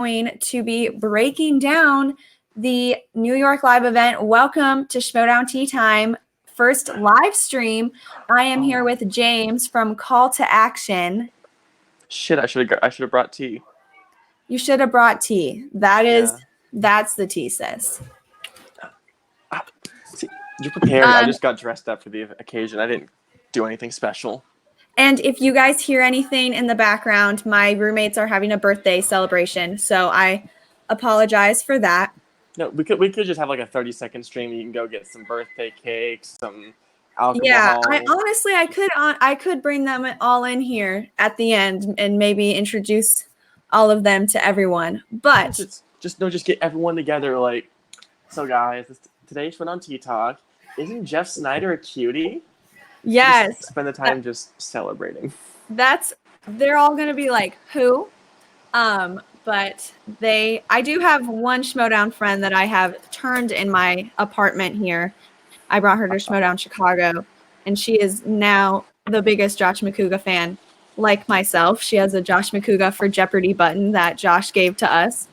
going to be breaking down the New York live event. Welcome to Schmodown Tea Time, first live stream. I am here with James from Call to Action. Shit, I should have brought tea. You should have brought tea. That's the tea, sis. See, you're prepared. I just got dressed up for the occasion. I didn't do anything special. And if you guys hear anything in the background, my roommates are having a birthday celebration, so I apologize for that. No, we could just have like a 30-second stream. You can go get some birthday cakes, some alcohol. Yeah, I could bring them all in here at the end and maybe introduce all of them to everyone. But just get everyone together. Like, so guys, today's Schmodown Tea Talk. Isn't Jeff Snyder a cutie? Yes. Just spend the time just celebrating. They're all gonna be like, who? But I do have one Schmodown friend that I have turned in my apartment here. I brought her to Schmodown Chicago, and she is now the biggest Josh McCouga fan, like myself. She has a Josh McCouga for Jeopardy button that Josh gave to us.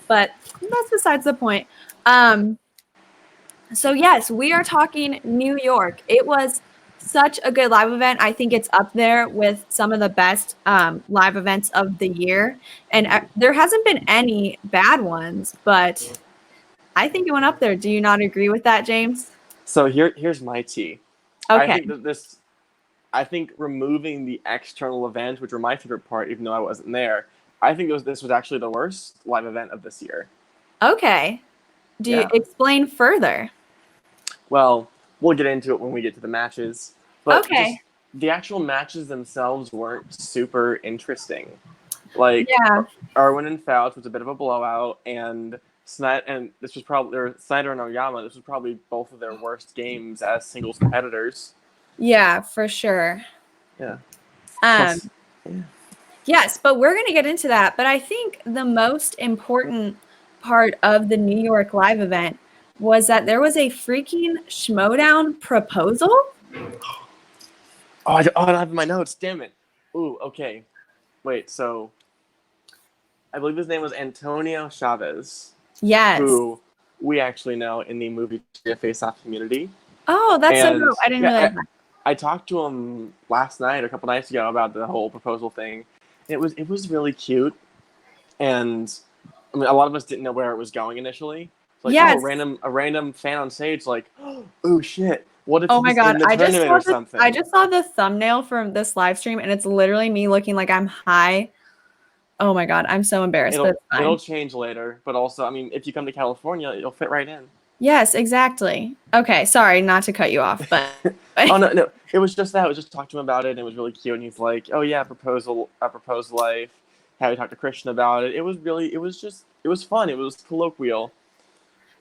But that's besides the point. So yes, we are talking New York. It was such a good live event. I think it's up there with some of the best live events of the year. And there hasn't been any bad ones, but I think it went up there. Do you not agree with that, James? So here's my tea. Okay. I think removing the external event, which were my favorite part, even though I wasn't there, I think this was actually the worst live event of this year. Okay. Do you explain further? Well, we'll get into it when we get to the matches. But okay. The actual matches themselves weren't super interesting. Like, Irwin and Fouch was a bit of a blowout, and Snyder and Oyama, this was probably both of their worst games as singles competitors. Yeah, for sure. Yeah. Yes, but we're going to get into that. But I think the most important part of the New York live event was that there was a freaking Schmodown proposal. I don't have my notes. Damn it. Ooh, okay. Wait, so I believe his name was Antonio Chavez. Yes. Who we actually know in the movie Face Off community. Oh, that's so cool. I didn't realize that. I talked to him last night, a couple nights ago, about the whole proposal thing. It was really cute, and I mean, a lot of us didn't know where it was going initially. Like, a random fan on stage, like, oh shit, what if he's in the tournament or something? I just saw the thumbnail from this live stream, and it's literally me looking like I'm high. Oh my god, I'm so embarrassed. It'll change later, but also, I mean, if you come to California, it'll fit right in. Yes, exactly. Okay, sorry, not to cut you off, but oh no, it was just that. I was just talking to him about it, and it was really cute. And he's like, "Oh yeah, proposed life." How we talked to Christian about it. It was fun. It was colloquial.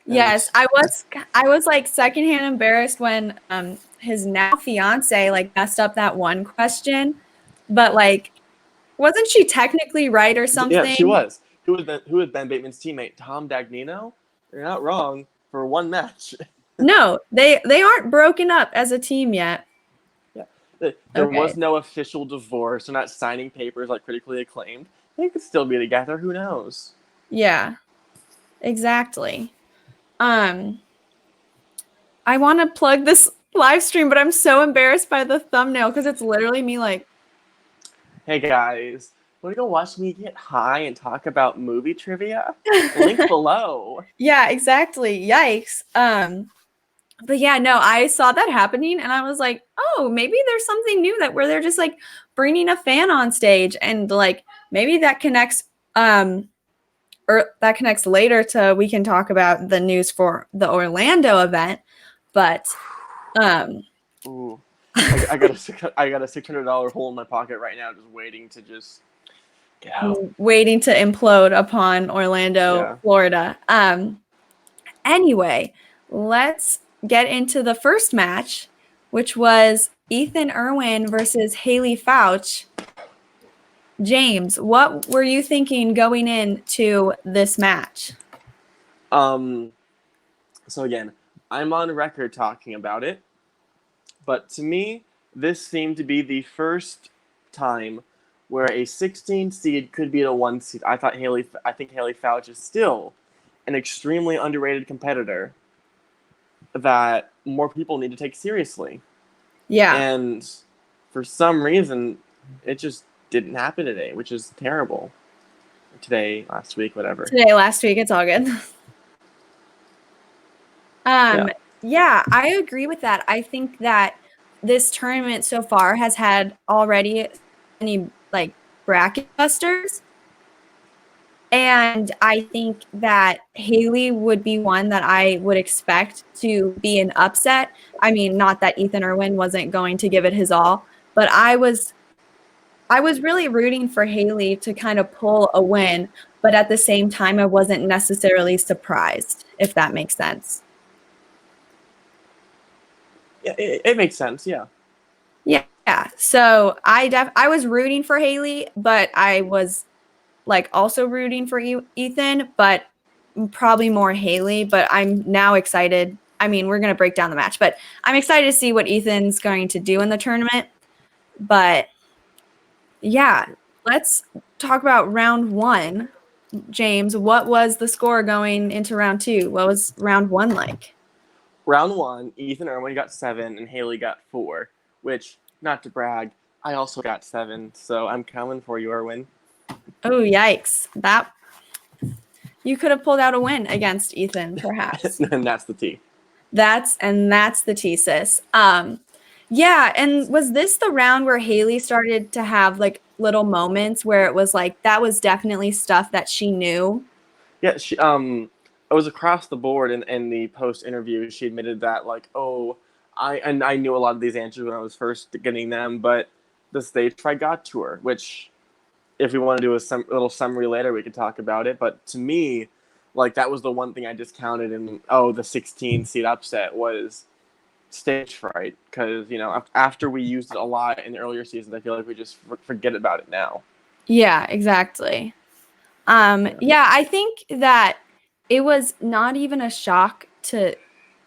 Yes, I was like secondhand embarrassed when his now fiance like messed up that one question, but like, wasn't she technically right or something? Yeah, she was. Who was Ben Bateman's teammate? Tom Dagnino? You're not wrong for one match. No, they aren't broken up as a team yet. Yeah, there was no official divorce. They're not signing papers like critically acclaimed. They could still be together. Who knows? Yeah, exactly. I want to plug this live stream, but I'm so embarrassed by the thumbnail because it's literally me like, hey guys, want to go watch me get high and talk about movie trivia? Link below. Yeah, exactly. Yikes. But yeah, no, I saw that happening and I was like, oh, maybe there's something new where they're just like bringing a fan on stage, and like maybe that connects later to we can talk about the news for the Orlando event. But ooh, I got a $600 hole in my pocket right now, just waiting to just get out. Waiting to implode upon Orlando, Florida. Anyway, let's get into the first match, which was Ethan Irwin versus Haley Fouch. James, what were you thinking going into this match? So again, I'm on record talking about it, but to me, this seemed to be the first time where a 16 seed could beat a 1 seed. I think Haley Fouch is still an extremely underrated competitor that more people need to take seriously. Yeah. And for some reason, it just didn't happen today, which is terrible. Today, last week, whatever. Today, last week, it's all good. Yeah, I agree with that. I think that this tournament so far has had already many like bracket busters. And I think that Haley would be one that I would expect to be an upset. I mean, not that Ethan Irwin wasn't going to give it his all, but I was really rooting for Haley to kind of pull a win, but at the same time, I wasn't necessarily surprised, if that makes sense. Yeah, it makes sense. Yeah. Yeah. So I was rooting for Haley, but I was like also rooting for Ethan, but probably more Haley. But I'm now excited. I mean, we're going to break down the match, but I'm excited to see what Ethan's going to do in the tournament. But yeah, let's talk about round one. James, what was the score going into round two? What was round one like? Round one, Ethan Irwin got 7 and Haley got 4, which, not to brag, I also got 7, so I'm coming for you, Irwin. Oh, yikes. That you could have pulled out a win against Ethan, perhaps. And that's the T. That's the T, sis. Yeah, and was this the round where Haley started to have like little moments where it was like that was definitely stuff that she knew? Yeah, it was across the board in the post interview. She admitted that like, oh, I knew a lot of these answers when I was first getting them, but the stage fright got to her. Which, if we want to do a little summary later, we could talk about it. But to me, like that was the one thing I discounted in the 16 seed upset was stage fright, because after we used it a lot in the earlier seasons, I feel like we just forget about it now. Yeah, exactly. Yeah, I think that it was not even a shock to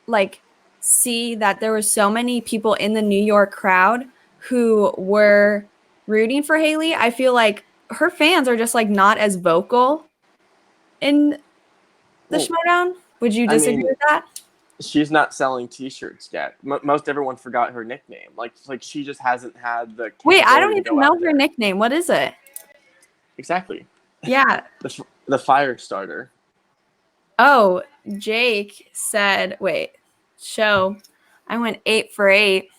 like see that there were so many people in the New York crowd who were rooting for Haley. I feel like her fans are just like not as vocal in the Schmodown. Would you disagree with that? She's not selling T-shirts yet. Most everyone forgot her nickname. Like she just hasn't had the. Wait, I don't even know her nickname. What is it? Exactly. Yeah. The fire starter. Oh, Jake said, wait, show. I went 8 for 8.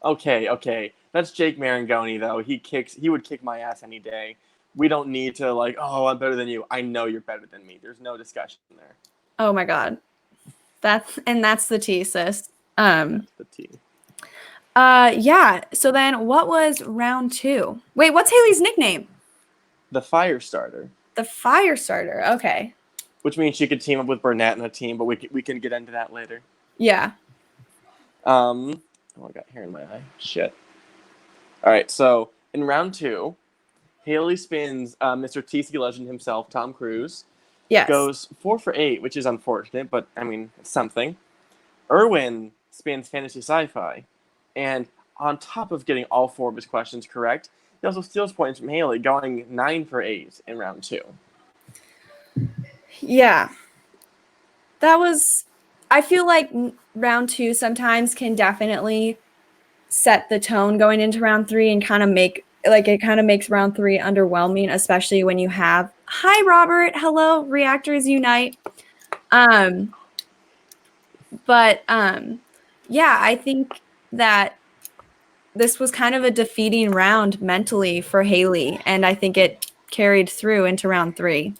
Okay. That's Jake Marangoni though. He would kick my ass any day. We don't need to like, oh, I'm better than you. I know you're better than me. There's no discussion there. Oh my god. That's the T, sis. That's the T. Yeah. So then what was round 2? Wait, what's Haley's nickname? The fire starter. The fire starter. Okay. Which means she could team up with Burnett in a team, but we can get into that later. Yeah. Oh, I got hair in my eye. Shit. All right, so in round 2, Haley spins Mr. TC legend himself, Tom Cruise. Yes. Goes 4 for 8, which is unfortunate, but I mean, it's something. Irwin spins Fantasy Sci-Fi, and on top of getting all 4 of his questions correct, he also steals points from Haley, going 9 for 8 in round 2. Yeah. I feel like round 2 sometimes can definitely set the tone going into round 3 and kind of makes round 3 underwhelming, especially when you have, hi, Robert, hello, Reactors Unite. But yeah, I think that this was kind of a defeating round mentally for Haley, and I think it carried through into round 3.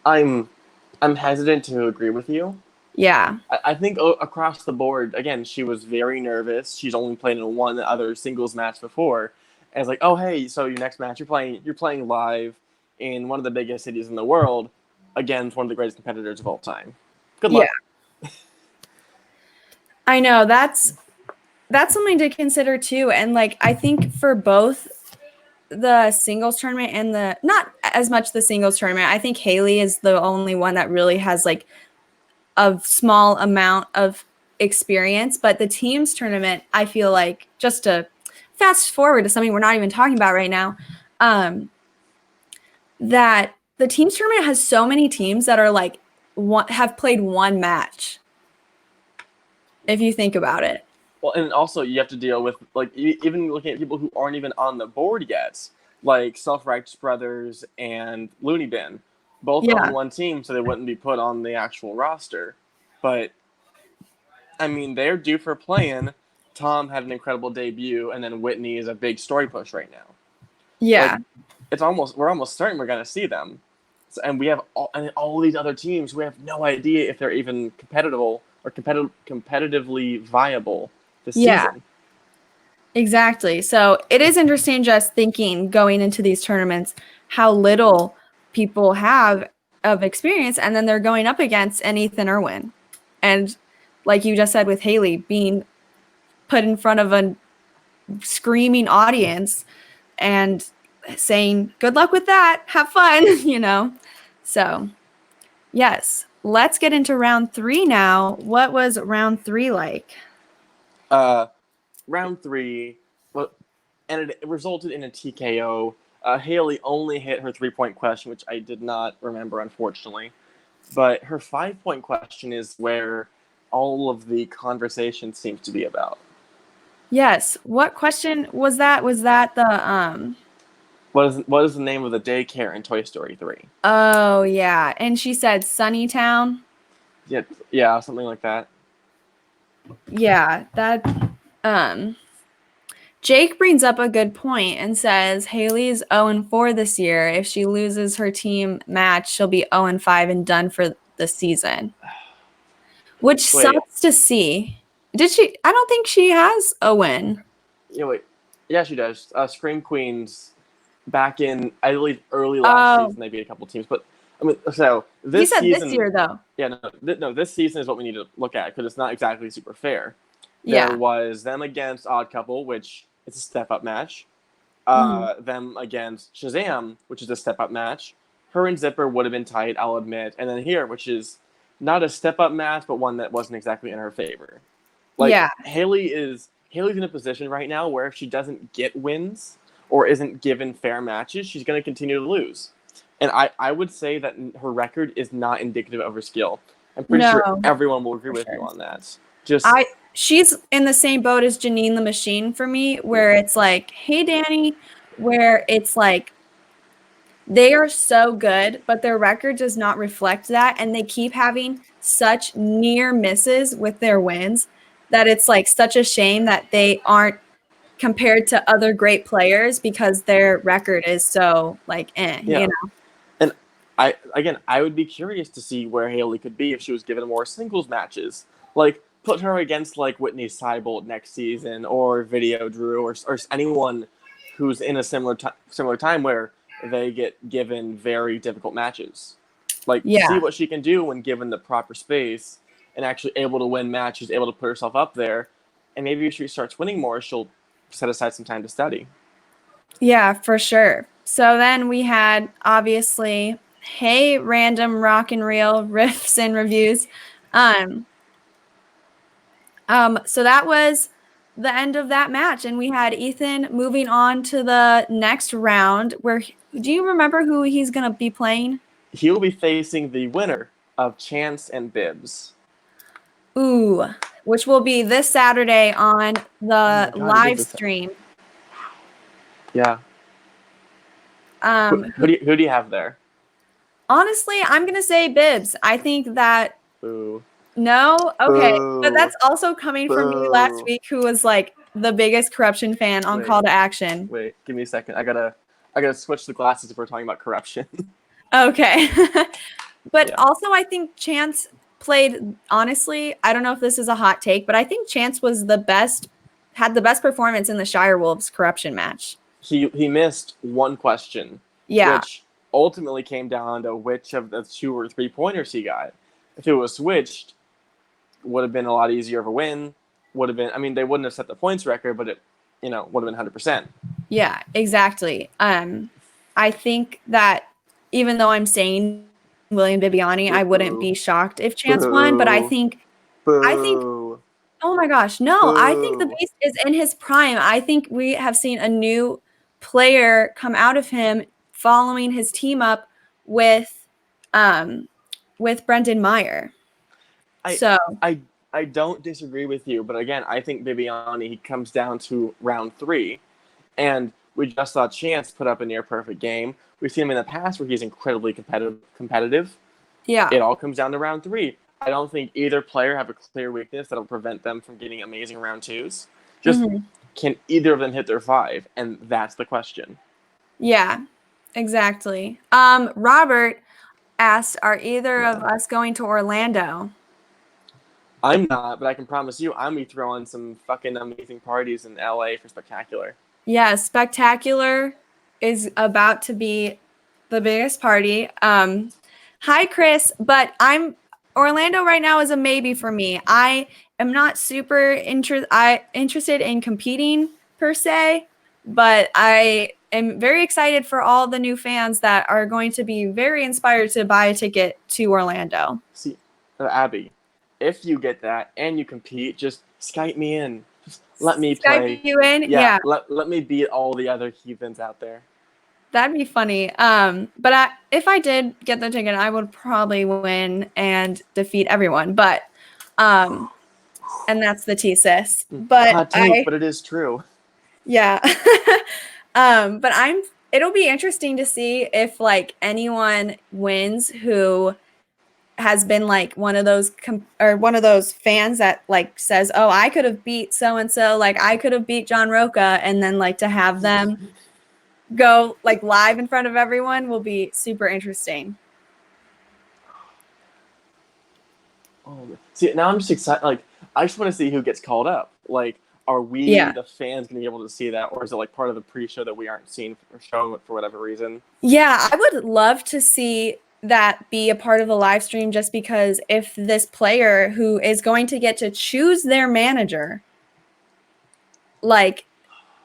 I'm hesitant to agree with you. Yeah. I think across the board, again, she was very nervous. She's only played in one other singles match before. And it's like, oh, hey, so your next match, you're playing live in one of the biggest cities in the world against one of the greatest competitors of all time. Good luck. Yeah. I know, that's something to consider too. And like, I think for both the singles tournament and not as much the singles tournament, I think Haley is the only one that really has like a small amount of experience, but the teams tournament, I feel like, just to fast forward to something we're not even talking about right now, that the teams tournament has so many teams that are like have played one match. If you think about it. Well, and also you have to deal with like even looking at people who aren't even on the board yet, like Self Righteous Brothers and Looney Bin, both Yeah. on one team, so they wouldn't be put on the actual roster. But I mean, they're due for playing. Tom had an incredible debut, and then Whitney is a big story push right now. Yeah. Like, we're almost certain we're gonna see them, and we have all these other teams. We have no idea if they're even competitive or competitively viable this season. Exactly. So it is interesting just thinking going into these tournaments how little people have of experience, and then they're going up against an Ethan Irwin. And like you just said with Haley being put in front of a screaming audience and saying, good luck with that, have fun, you know? So yes, let's get into round 3 now. What was round 3 like? Round 3, and it resulted in a TKO. Haley only hit her 3-point question, which I did not remember, unfortunately. But her 5-point question is where all of the conversation seems to be about. Yes. What question was that? Was that the What is the name of the daycare in Toy Story 3? Oh, yeah. And she said Sunnytown. Yeah, something like that. Yeah, that Jake brings up a good point and says Haley's 0-4 this year. If she loses her team match, she'll be 0-5 and done for the season. Which sucks to see. Did she? I don't think she has a win. Yeah, she does. Scream Queens back in, I believe, early last season, they beat a couple teams. But I mean, so this season, this year though. Yeah, no, this season is what we need to look at because it's not exactly super fair. There was them against Odd Couple, which is a step-up match. Them against Shazam, which is a step-up match. Her and Zipper would have been tight, I'll admit. And then here, which is not a step-up match, but one that wasn't exactly in her favor. Haley's in a position right now where if she doesn't get wins or isn't given fair matches, she's going to continue to lose. And I would say that her record is not indicative of her skill. I'm pretty sure everyone will agree with you on that. She's in the same boat as Janine the Machine for me, where it's like, hey, Danny, where it's like they are so good, but their record does not reflect that. And they keep having such near misses with their wins that it's like such a shame that they aren't compared to other great players because their record is so like, you know? And I would be curious to see where Haley could be if she was given more singles matches. Like, put her against like Whitney Seibold next season, or Video Drew, or anyone who's in a similar time where they get given very difficult matches. Like, see what she can do when given the proper space and actually able to win matches, able to put herself up there. And maybe if she starts winning more, she'll set aside some time to study. Yeah, for sure. So then we had obviously, hey, random rock and reel riffs and reviews. So that was the end of that match, and we had Ethan moving on to the next round. Do you remember who he's gonna be playing? He'll be facing the winner of Chance and Bibbs. Ooh, which will be this Saturday on the live stream. Yeah. Who do you have there? Honestly, I'm gonna say Bibbs. I think that. Ooh. No? Okay. But that's also coming from me last week, who was like the biggest corruption fan on Call to Action. Wait, give me a second. I gotta switch the glasses if we're talking about corruption. Okay. But also I think Chance played, honestly, I don't know if this is a hot take, but I think Chance was had the best performance in the Shire Wolves corruption match. He missed one question. Yeah. Which ultimately came down to which of the 2 or 3 pointers he got. If it was switched, would have been a lot easier of a win. Would have been, I mean, they wouldn't have set the points record, but it, would have been 100%. Yeah, exactly. I think that even though I'm saying William Bibiani, I wouldn't be shocked if Chance won, but I think Oh my gosh. No, I think the Boo. Beast is in his prime. I think we have seen a new player come out of him following his team up with um Brendan Meyer. I So, I I don't disagree with you, but again, I think Bibiani he comes down to round 3, and we just saw Chance put up a near perfect game. We've seen him in the past where he's incredibly competitive. yeah. It all comes down to round 3. I don't think either player have a clear weakness that'll prevent them from getting amazing round 2s. Just Mhm. can either of them hit their 5, and that's the question. Yeah. Exactly. Robert asked, "Are either of us going to Orlando?" I'm not, but I can promise you, I'm gonna be throwing some fucking amazing parties in LA for Spectacular. Yeah, Spectacular is about to be the biggest party. Hi Chris, but I'm Orlando right now is a maybe for me. I am not super interested in competing per se, but I am very excited for all the new fans that are going to be very inspired to buy a ticket to Orlando. See, Abby, if you get that and you compete, just Skype me in. Just let me Skype play. you in? Yeah, Yeah. let me beat all the other heathens out there. That'd be funny. But if I did get the ticket, I would probably win and defeat everyone. But, um, and that's the thesis. But Hot take, but it is true. yeah. But it'll be interesting to see if like anyone wins who has been like one of those or one of those fans that like says, "Oh, I could have beat so and so, like I could have beat John Roca," and then like to have them go like live in front of everyone will be super interesting. Oh, see, now I'm just excited. Like, I just want to see who gets called up. Like, are we, Yeah. the fans, going to be able to see that, or is it like part of the pre-show that we aren't seeing or showing for whatever reason? Yeah, I would love to see that be a part of the live stream just because if this player who is going to get to choose their manager, like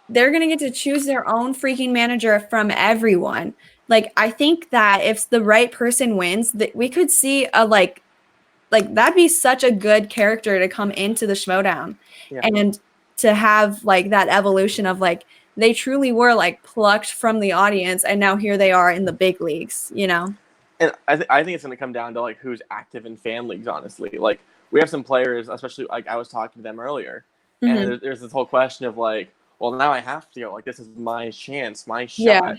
they're going to get to choose their own freaking manager from everyone. Like I think that if the right person wins, that we could see a like that'd be such a good character to come into the Schmodown Yeah. and to have like that evolution of like they truly were like plucked from the audience and now here they are in the big leagues, you know? And I think it's going to come down to like who's active in fan leagues. Honestly, like we have some players, especially like I was talking to them earlier, and Mm-hmm. there's this whole question of like, well, now I have to go. Like this is my chance, my Yeah. shot.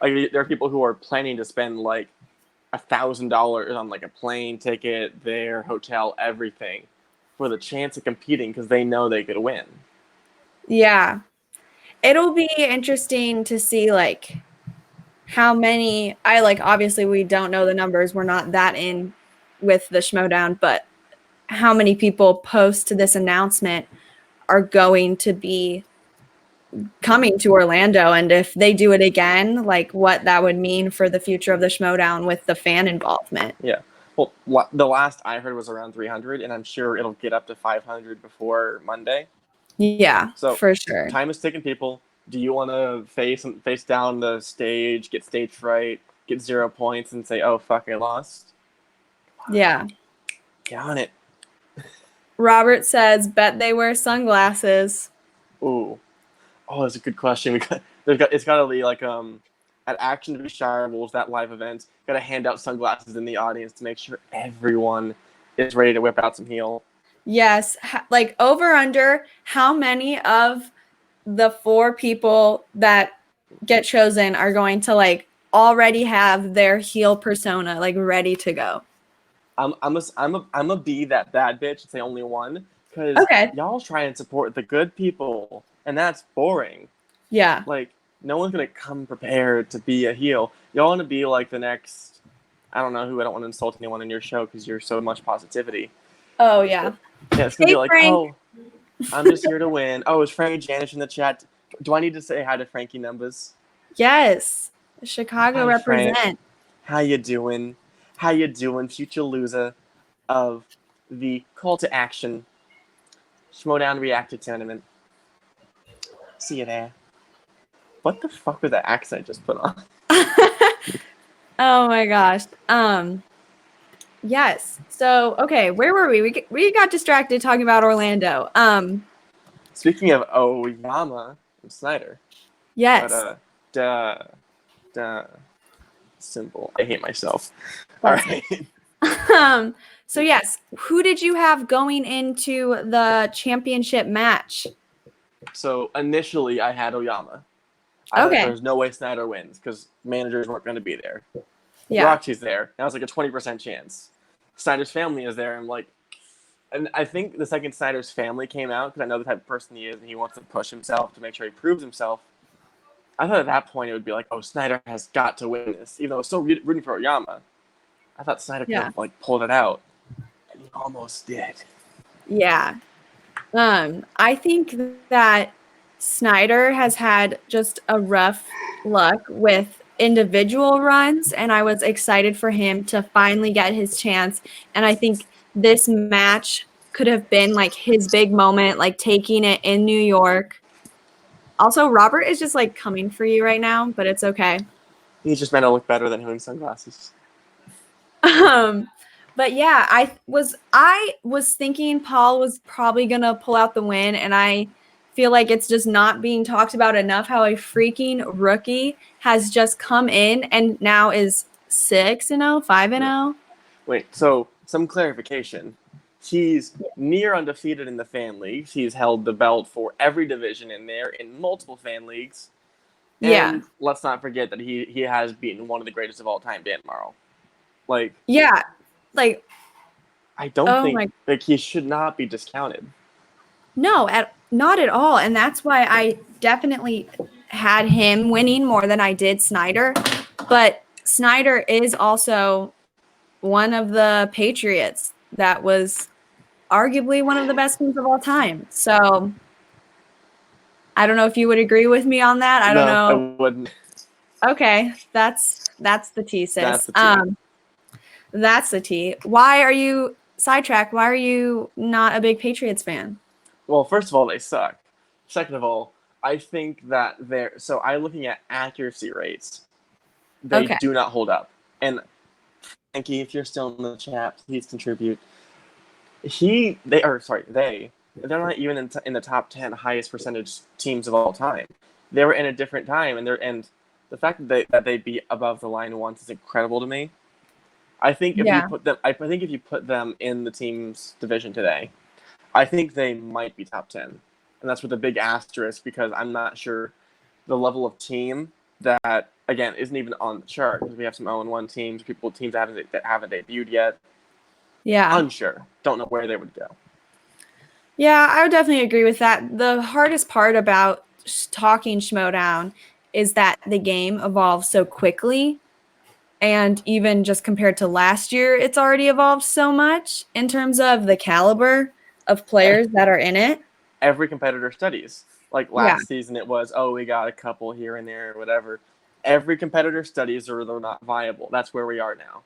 Like there are people who are planning to spend like $1,000 on like a plane ticket, their hotel, everything, for the chance of competing because they know they could win. Yeah. It'll be interesting to see like how many I like obviously we don't know the numbers. We're not that in with the Schmodown, but how many people post this announcement are going to be coming to Orlando and if they do it again, like what that would mean for the future of the Schmodown with the fan involvement. Yeah. Well, the last I heard was around 300, and I'm sure it'll get up to 500 before Monday. Yeah, So for sure. time is ticking, people. Do you want to face down the stage, get stage fright, get 0 points, and say, "Oh fuck, I lost"? Yeah. Get on it. Robert says, bet they wear sunglasses. Ooh, oh, that's a good question. It's got to be like at Action to be Shirables, that live event. Got to hand out sunglasses in the audience to make sure everyone is ready to whip out some heel. Yes. Like over under, how many of the 4 people that get chosen are going to like already have their heel persona like ready to go? I'm a be that bad bitch and say only one because Okay. y'all try and support the good people, and that's boring. Yeah. Like no one's gonna come prepared to be a heel. Y'all want to be like the next. I don't know who. I don't want to insult anyone in your show because you're so much positivity. Oh yeah. Yeah, it's gonna be Hey like, Frank. oh, I'm just here to win. Oh, is Frankie Janish in the chat? Do I need to say hi to Frankie Numbers? Yes. Chicago Hi, Frank. represent. How you doing? How you doing, future loser of the call to action Schmodown Reactor Tournament? See you there. What the fuck was that accent I just put on? Oh my gosh. Yes. So, okay, where were we? We got distracted talking about Orlando. Speaking of Oyama and Snyder, but Yes. duh, duh, simple. I hate myself. All That's right. so yes, who did you have going into the championship match? So initially, I had Oyama. I thought Okay. there was no way Snyder wins because managers weren't going to be there. Yeah. Roxy's there. That was like a 20% chance. Snyder's family is there. I'm like, and I think the second Snyder's family came out, because I know the type of person he is and he wants to push himself to make sure he proves himself. I thought at that point it would be like, oh, Snyder has got to win this. Even though I was still rooting for Oyama, I thought Snyder could Yeah. have like pulled it out. And he almost did. Yeah. I think that Snyder has had just a rough luck with individual runs, and I was excited for him to finally get his chance. And I think this match could have been like his big moment, like taking it in New York. Also, Robert is just like coming for you right now, but it's okay. He just meant to look better than him in sunglasses. Um, but yeah, I was thinking Paul was probably gonna pull out the win, and I feel like it's just not being talked about enough how a freaking rookie has just come in and now is 6-0, 5-0. Wait, so some clarification. He's near undefeated in the fan leagues. He's held the belt for every division in there in multiple fan leagues. Yeah. And let's not forget that he has beaten one of the greatest of all time, Dan Morrow. Like, Yeah. Like, I don't oh think my, like he should not be discounted. no, not at all. And that's why I definitely had him winning more than I did Snyder. But Snyder is also one of the Patriots that was arguably one of the best teams of all time. So I don't know if you would agree with me on that. I don't No, I know. wouldn't. Okay, that's the T, That's sis. the T. That's the T. Why are you sidetracked? Why are you not a big Patriots fan? Well, first of all, they suck. Second of all, I think that they're so I'm looking at accuracy rates. They Okay. do not hold up. And Frankie, if you're still in the chat, please contribute. They're not even in the top 10 highest percentage teams of all time. They were in a different time, and the fact that they beat above the line once is incredible to me. I think Yeah. I think if you put them in the team's division today, I think they might be top 10, and that's with a big asterisk because I'm not sure the level of team that again isn't even on the chart because we have some 0-1 teams, teams that haven't debuted yet. Yeah. Unsure, don't know where they would go. Yeah, I would definitely agree with that. The hardest part about talking Schmodown is that the game evolves so quickly. And even just compared to last year, it's already evolved so much in terms of the caliber of players that are in it. Every competitor studies. Like Yeah. last season, it was, oh, we got a couple here and there, or whatever. Every competitor studies or they're not viable. That's where we are now.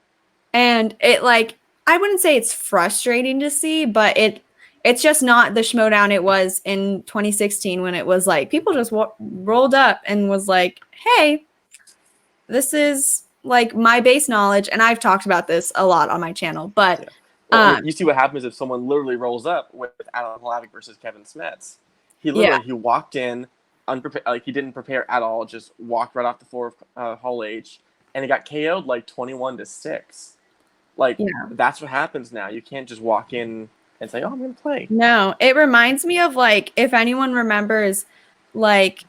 And it like I wouldn't say it's frustrating to see, but it's just not the Schmodown it was in 2016 when it was like people just rolled up and was like, "Hey, this is like my base knowledge," and I've talked about this a lot on my channel, but Yeah. Well, I mean, you see what happens if someone literally rolls up with Alan Hlavik versus Kevin Smets. yeah. He walked in unprepared, like he didn't prepare at all, just walked right off the floor of Hall H, and he got KO'd like 21-6. Like Yeah. that's what happens now. You can't just walk in and say, "Oh, I'm gonna play." No, it reminds me of like if anyone remembers like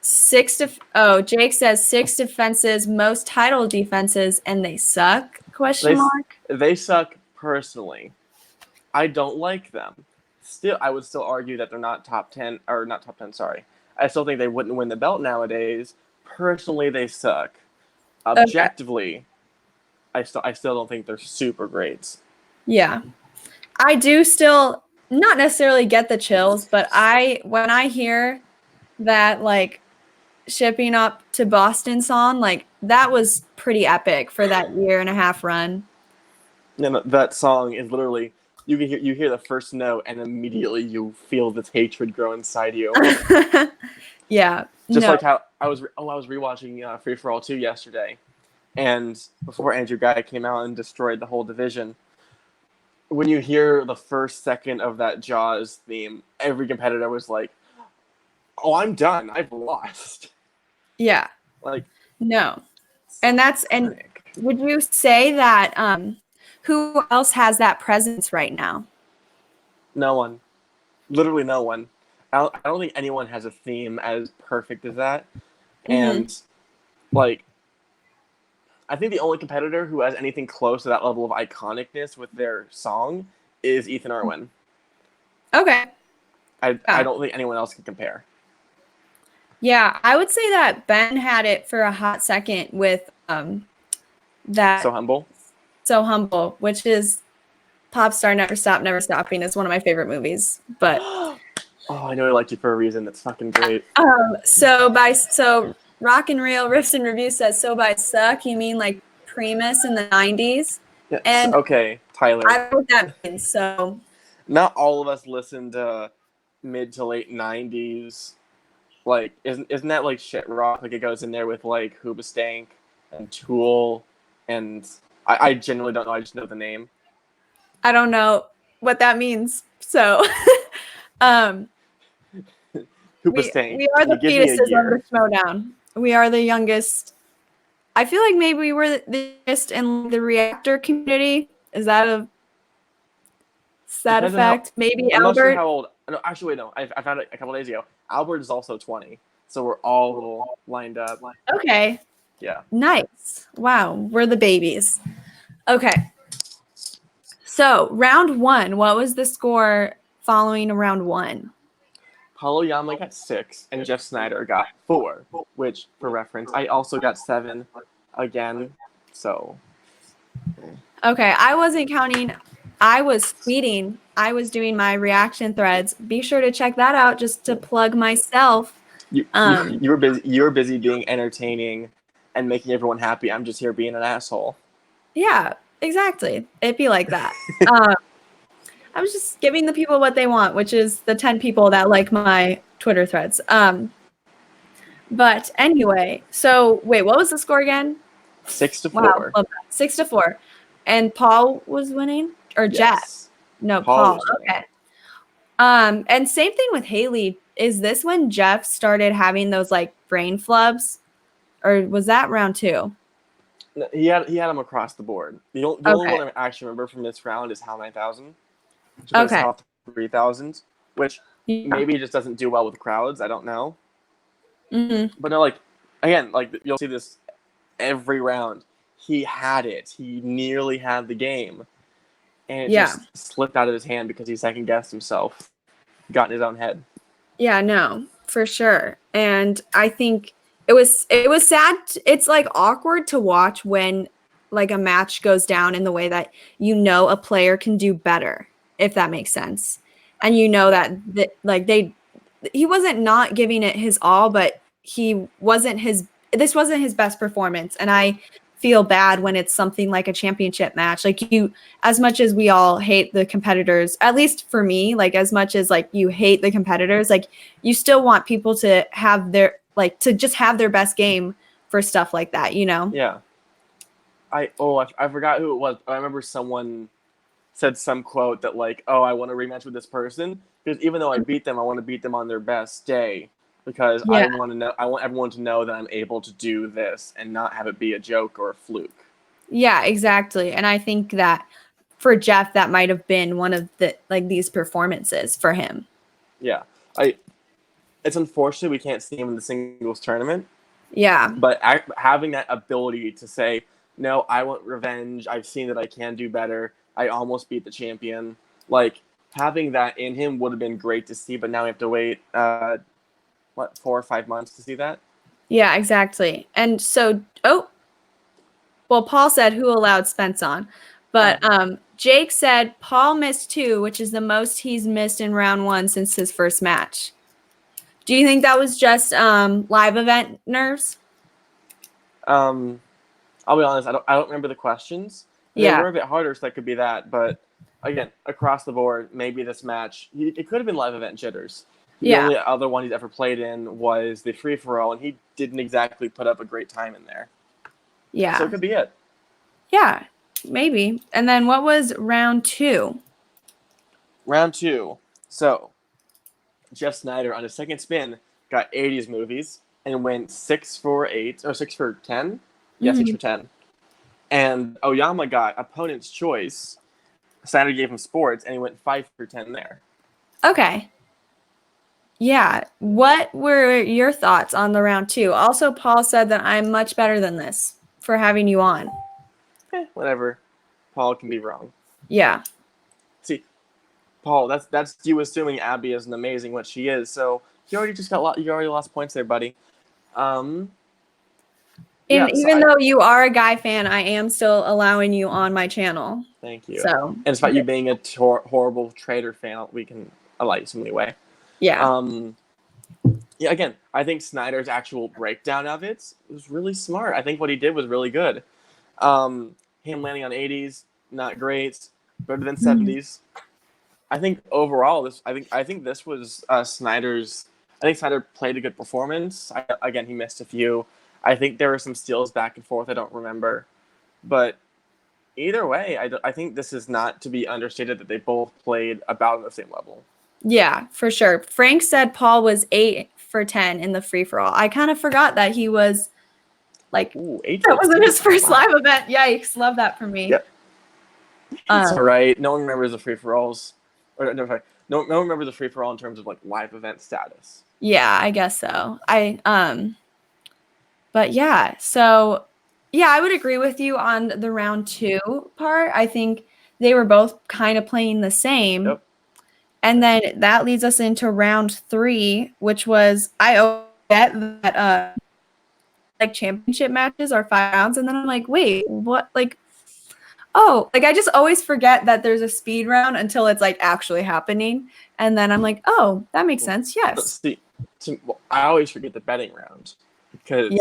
Jake says 6 defenses, most title defenses, and they suck? Question They mark. they suck personally. I don't like them. Still, I would still argue that they're not top 10 or not top 10. Sorry, I still think they wouldn't win the belt nowadays. Personally, they suck. Okay. Objectively, I still don't think they're super great. Yeah. I do still not necessarily get the chills, but when I hear that like shipping up to Boston song, like that was pretty epic for that year and a half run. And that song is literally you hear the first note and immediately you feel this hatred grow inside you. Yeah. Just No. like how I was rewatching Free for All 2 yesterday, And before Andrew Guy came out and destroyed the whole division, when you hear the first second of that Jaws theme, every competitor was like, "Oh, I'm done. I've lost." Yeah. Like, No. so And would you say that who else has that presence right now? no one, literally no one. I don't think anyone has a theme as perfect as that. And like, I think the only competitor who has anything close to that level of iconicness with their song is Ethan Irwin. Okay. I don't think anyone else can compare. Yeah, I would say that Ben had it for a hot second with that So humble. So Humble, which is Pop Star Never Stop, Never Stopping is one of my favorite movies. But Oh, I know I liked you for a reason. That's fucking great. so Rock and Reel Riffs and Reviews says so by suck, you mean like Primus in the 90s? Yes. And Okay, Tyler. I don't know what that means. So Not all of us listened to mid to late '90s. Like, isn't that like shit rock? Like, it goes in there with like Hoobastank and Tool, and I genuinely don't know. I just know the name. I don't know what that means. So um Hoobastank. we are Can you the give me a fetuses of the year? Schmodown. We are the youngest. I feel like maybe we were the youngest in the reactor community. Is that a sad Depends on how. effect? Maybe I'm not sure Albert. how old. No, actually, wait, no. I found it a couple days ago. Albert is also 20, so we're all a little lined up. Okay. Yeah. Nice. Wow. We're the babies. Okay. So round one, what was the score following round one? Paulo Yama got 6, and Jeff Snyder got 4. Which, for reference, I also got 7 again. So. Okay. I wasn't counting. I was tweeting. I was doing my reaction threads. Be sure to check that out just to plug myself. You were busy. You were busy being entertaining and making everyone happy. I'm just here being an asshole. Yeah, exactly. It'd be like that. I was just giving the people what they want, which is the 10 people that like my Twitter threads. But anyway, so wait, what was the score again? 6 to Wow, 4. 6-4. And Paul was winning? Or Jeff? Yes. No, Paul Paul. was winning. Okay. And same thing with Haley. Is this when Jeff started having those like brain flubs? Or was that round 2? No, he had him across the board. The only one I actually remember from this round is HAL 9000. Which was Okay. HAL 3000, which Yeah. maybe just doesn't do well with crowds. I don't know. Mm-hmm. But no, like, again, like you'll see this every round. He had it. He nearly had the game, and it just slipped out of his hand because he second guessed himself, got in his own head. Yeah, no, for sure. And I think it was sad. It's like awkward to watch when like a match goes down in the way that you know a player can do better, if that makes sense. And you know that he wasn't not giving it his all, but this wasn't his best performance. And I feel bad when it's something like a championship match. Like as much as we all hate the competitors, at least for me, like as much as like you hate the competitors, like you still want people to have to just have their best game for stuff like that, you know? Yeah. I forgot who it was. But I remember someone said some quote that like, "Oh, I want a rematch with this person because even though I beat them, I want to beat them on their best day because I want everyone to know that I'm able to do this and not have it be a joke or a fluke." Yeah, exactly. And I think that for Jeff, that might have been one of the like these performances for him. Yeah, it's unfortunate we can't see him in the singles tournament. Yeah, but having that ability to say, "No, I want revenge. I've seen that I can do better. I almost beat the champion." Like having that in him would have been great to see, but now we have to wait 4 or 5 months to see that. yeah, exactly. And so, well, Paul said who allowed Spence on, but Jake said Paul missed 2, which is the most he's missed in round 1 since his first match. Do you think that was just live event nerves? I'll be honest. I don't remember the questions. They were a bit harder, so that could be that. But again, across the board, maybe this match it could have been live event jitters. The only other one he's ever played in was the free for all, and he didn't exactly put up a great time in there. Yeah. So it could be it. Yeah, maybe. And then what was round 2? Round 2. So Jeff Snyder on his second spin got 80s movies and went 6 for 8 or 6 for 10. Yeah, 6 Mhm. for 10. And Oyama got opponent's choice. Snyder gave him sports, and he went 5 for 10 there. Okay. Yeah. What were your thoughts on the round 2? Also, Paul said that I'm much better than this for having you on. Whatever. Paul can be wrong. Yeah. See, Paul, that's you assuming Abby isn't amazing what she is. So you already lost points there, buddy. And Yeah. even though you are a guy fan, I am still allowing you on my channel. Thank you. So, and despite you being a horrible Trader fan, we can allow you some leeway. yeah. Yeah. Again, I think Snyder's actual breakdown of it was really smart. I think what he did was really good. Him landing on 80s, not great, better than 70s. I think overall, I think this was Snyder's. I think Snyder played a good performance. Again, he missed a few. I think there were some steals back and forth. I don't remember, but either way, I think this is not to be understated that they both played about on the same level. Yeah, for sure. Frank said Paul was 8 for 10 in the free for all. I kind of forgot that he was like, Ooh, 8 that wasn't his first wow. live event. Yikes. Love that for me. Yep. It's all right. No one remembers the free for alls. Or no, sorry. No one remembers the free for all in terms of like live event status. Yeah, I guess so. But yeah, so yeah, I would agree with you on the round 2 part. I think they were both kind of playing the same. Yep. And then that leads us into round 3, which was I get that like championship matches are 5 rounds, and then I'm like, wait, what? Like, oh, like I just always forget that there's a speed round until it's like actually happening, and then I'm like, oh, that makes sense. Yes. See, I always forget the betting round because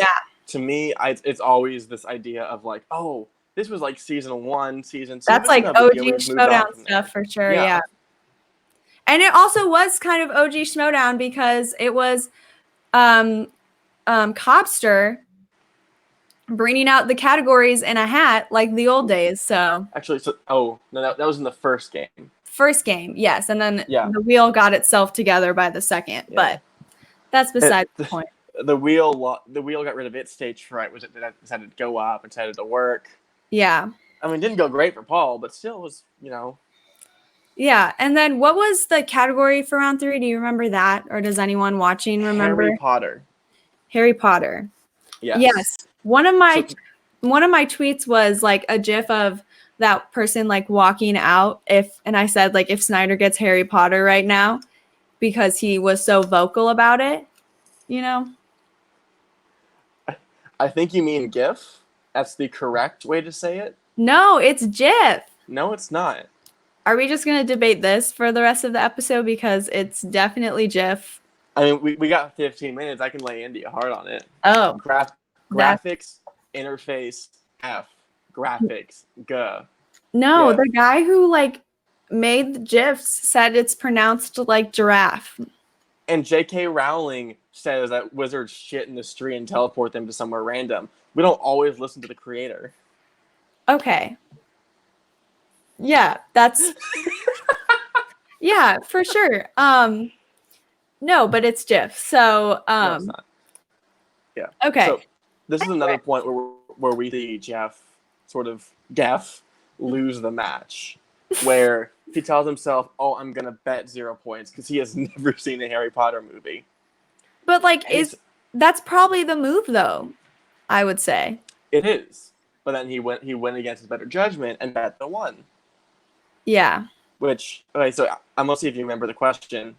to me, it's always this idea of like, oh, this was like season 1, season 2. That's like OG Showdown stuff for sure. Yeah. And it also was kind of OG Schmodown because it was Cobster bringing out the categories in a hat like the old days. So actually, no, that was in the first game. First game, yes, and then the wheel got itself together by the second. Yeah. But that's beside the point. The wheel got rid of its stage fright. Was it that decided to go up and decided to work? Yeah. I mean, it didn't go great for Paul, but still was, Yeah, and then what was the category for round 3? Do you remember that, or does anyone watching remember? Harry Potter. Harry Potter. Yes. One of my tweets was like a GIF of that person like walking out and I said like if Snyder gets Harry Potter right now because he was so vocal about it, I think you mean GIF. That's the correct way to say it. No, it's GIF. No, it's not. Are we just going to debate this for the rest of the episode because it's definitely GIF? I mean, we got 15 minutes. I can lay India hard on it. Oh. Graphics, interface, F. Graphics, G. No, the guy who like made the GIFs said it's pronounced like giraffe. And J.K. Rowling says that wizards shit in the street and teleport them to somewhere random. We don't always listen to the creator. Okay. Yeah, that's yeah, for sure. No, but it's GIF. So no, it's not. Yeah. Okay. So this is another point where we see Jeff sort of lose the match, where he tells himself, "Oh, I'm gonna bet 0 points" because he has never seen a Harry Potter movie. But like, that's probably the move, though. I would say it is. But then he went against his better judgment and bet the 1. Yeah. Which so I'm gonna see if you remember the question.